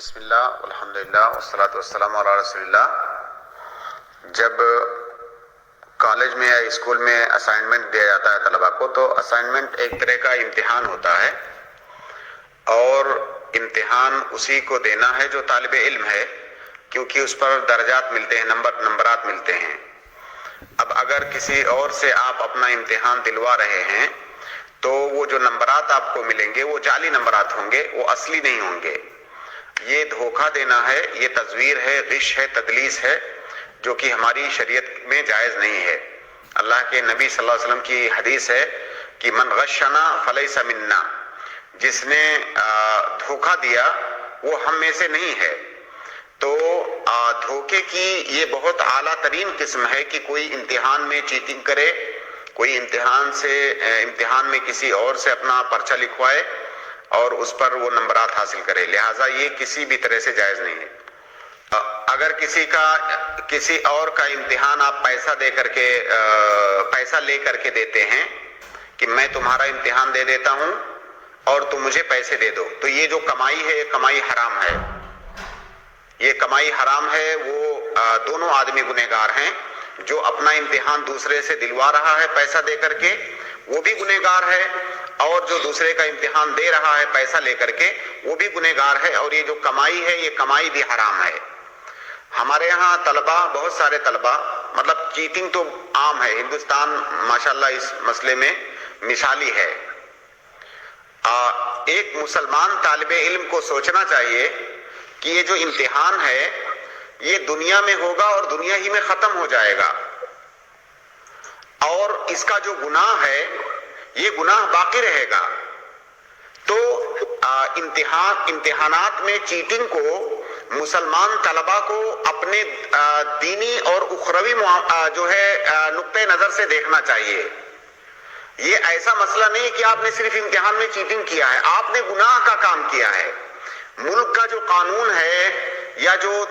بسم اللہ الحمدللہ والصلاۃ والسلام علی رسول اللہ۔ جب کالج میں یا اسکول میں اسائنمنٹ دیا جاتا ہے طلباء کو، تو اسائنمنٹ ایک طرح کا امتحان ہوتا ہے، اور امتحان اسی کو دینا ہے جو طالب علم ہے، کیونکہ اس پر درجات ملتے ہیں، نمبرات ملتے ہیں۔ اب اگر کسی اور سے آپ اپنا امتحان دلوا رہے ہیں تو وہ جو نمبرات آپ کو ملیں گے وہ جعلی نمبرات ہوں گے، وہ اصلی نہیں ہوں گے۔ یہ دھوکہ دینا ہے، یہ تزویر ہے، غش ہے، تدلیس ہے، جو کہ ہماری شریعت میں جائز نہیں ہے۔ اللہ کے نبی صلی اللہ علیہ وسلم کی حدیث ہے کہ من غشنا فلیس منا، جس نے دھوکہ دیا وہ ہم میں سے نہیں ہے۔ تو دھوکے کی یہ بہت اعلیٰ ترین قسم ہے کہ کوئی امتحان میں چیٹنگ کرے، کوئی امتحان میں کسی اور سے اپنا پرچہ لکھوائے اور اس پر وہ نمبرات حاصل کرے۔ لہٰذا یہ کسی بھی طرح سے جائز نہیں ہے۔ اگر کسی اور کا امتحان آپ پیسہ لے کر کے دیتے ہیں کہ میں تمہارا امتحان دے دیتا ہوں اور تم مجھے پیسے دے دو، تو یہ جو کمائی ہے یہ کمائی حرام ہے، یہ کمائی حرام ہے۔ وہ دونوں آدمی گنہگار ہیں، جو اپنا امتحان دوسرے سے دلوا رہا ہے پیسہ دے کر کے وہ بھی گنہگار ہے، اور جو دوسرے کا امتحان دے رہا ہے پیسہ لے کر کے وہ بھی گنہگار ہے، اور یہ جو کمائی ہے یہ کمائی بھی حرام ہے۔ ہمارے ہاں طلباء، بہت سارے طلباء، مطلب چیٹنگ تو عام ہے، ہندوستان ماشاءاللہ اس مسئلے میں مثالی ہے۔ ایک مسلمان طالب علم کو سوچنا چاہیے کہ یہ جو امتحان ہے یہ دنیا میں ہوگا اور دنیا ہی میں ختم ہو جائے گا، اور اس کا جو گناہ ہے یہ گناہ باقی رہے گا۔ تو امتحانات میں چیٹنگ کو مسلمان طلباء کو اپنے دینی اور اخروی جو ہے نقطۂ نظر سے دیکھنا چاہیے۔ یہ ایسا مسئلہ نہیں کہ آپ نے صرف امتحان میں چیٹنگ کیا ہے، آپ نے گناہ کا کام کیا ہے۔ ملک کا جو قانون ہے یا جو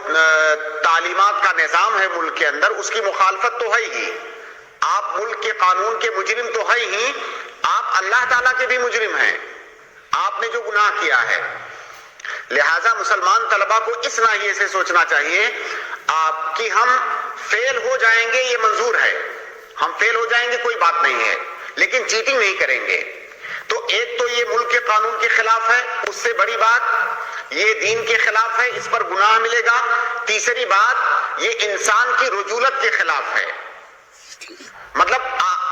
تعلیمات کا نظام ہے ملک کے اندر، اس کی مخالفت تو ہے ہی۔ آپ ملک کے قانون کے مجرم تو ہے ہی، آپ اللہ تعالیٰ کے بھی مجرم ہیں، آپ نے جو گناہ کیا ہے۔ لہٰذا مسلمان طلباء کو اس ناحیے سے سوچنا چاہیے کہ ہم فیل ہو جائیں گے یہ منظور ہے، ہم فیل ہو جائیں گے کوئی بات نہیں ہے، لیکن چیٹنگ نہیں کریں گے۔ تو ایک تو یہ ملک کے قانون کے خلاف ہے، اس سے بڑی بات یہ دین کے خلاف ہے، اس پر گناہ ملے گا۔ تیسری بات یہ انسان کی رجولت کے خلاف ہے، مطلب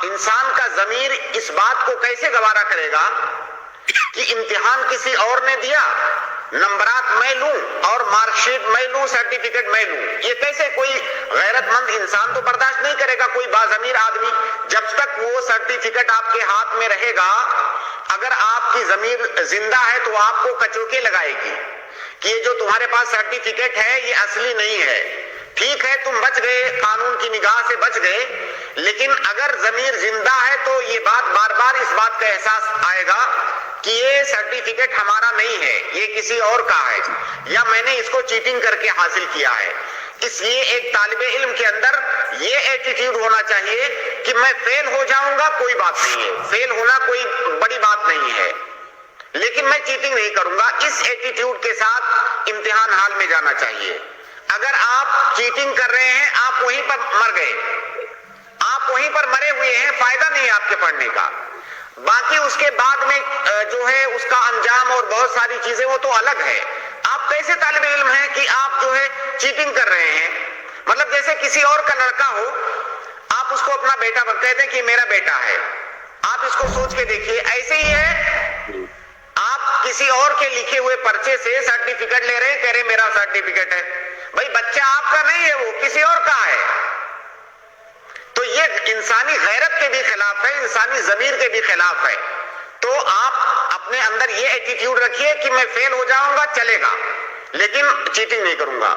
انسان کا ضمیر اس بات کو کیسے گوارا کرے گا کہ امتحان کسی اور نے دیا، نمبرات میں لوں اور مارک شیٹ میں لوں، سرٹیفکیٹ میں لوں؟ یہ کیسے کوئی غیرت مند انسان تو برداشت نہیں کرے گا، کوئی باضمیر آدمی۔ جب تک وہ سرٹیفکیٹ آپ کے ہاتھ میں رہے گا، اگر آپ کی ضمیر زندہ ہے تو آپ کو کچوکے لگائے گی کہ یہ جو تمہارے پاس سرٹیفکیٹ ہے یہ اصلی نہیں ہے۔ ٹھیک ہے تم بچ گئے، قانون کی نگاہ سے بچ گئے، لیکن اگر ضمیر زندہ ہے تو یہ بات بار بار اس بات کا احساس آئے گا کہ یہ سرٹیفکیٹ ہمارا نہیں ہے، یہ کسی اور کا ہے، یا میں نے اس کو چیٹنگ کر کے حاصل کیا ہے۔ اس لیے ایک طالب علم کے اندر یہ ایٹیٹیوڈ ہونا چاہیے کہ میں فیل ہو جاؤں گا کوئی بات نہیں ہے، فیل ہونا کوئی بڑی بات نہیں ہے، لیکن میں چیٹنگ نہیں کروں گا۔ اس ایٹیٹیوڈ کے ساتھ امتحان حال میں جانا چاہیے۔ اگر آپ چیٹنگ کر رہے ہیں، آپ وہیں پر مر گئے، آپ وہیں پر مرے ہوئے ہیں، فائدہ نہیں ہے آپ کے پڑھنے کا۔ باقی اس کے بعد میں جو ہے اس کا انجام اور بہت ساری چیزیں وہ تو الگ ہے۔ آپ کیسے طالب علم ہیں کہ آپ جو ہے چیٹنگ کر رہے ہیں؟ مطلب جیسے کسی اور کا لڑکا ہو، آپ اس کو اپنا بیٹا کہتے ہیں کہ میرا بیٹا ہے، آپ اس کو سوچ کے دیکھیے، ایسے ہی ہے آپ کسی اور کے لکھے ہوئے پرچے سے سرٹیفکیٹ لے رہے ہیں، کہہ رہے میرا سرٹیفکیٹ ہے۔ بھائی بچہ آپ کا نہیں ہے، وہ کسی اور کا ہے۔ تو یہ انسانی غیرت کے بھی خلاف ہے، انسانی ضمیر کے بھی خلاف ہے۔ تو آپ اپنے اندر یہ ایٹیٹیوڈ رکھیے کہ میں فیل ہو جاؤں گا چلے گا، لیکن چیٹنگ نہیں کروں گا۔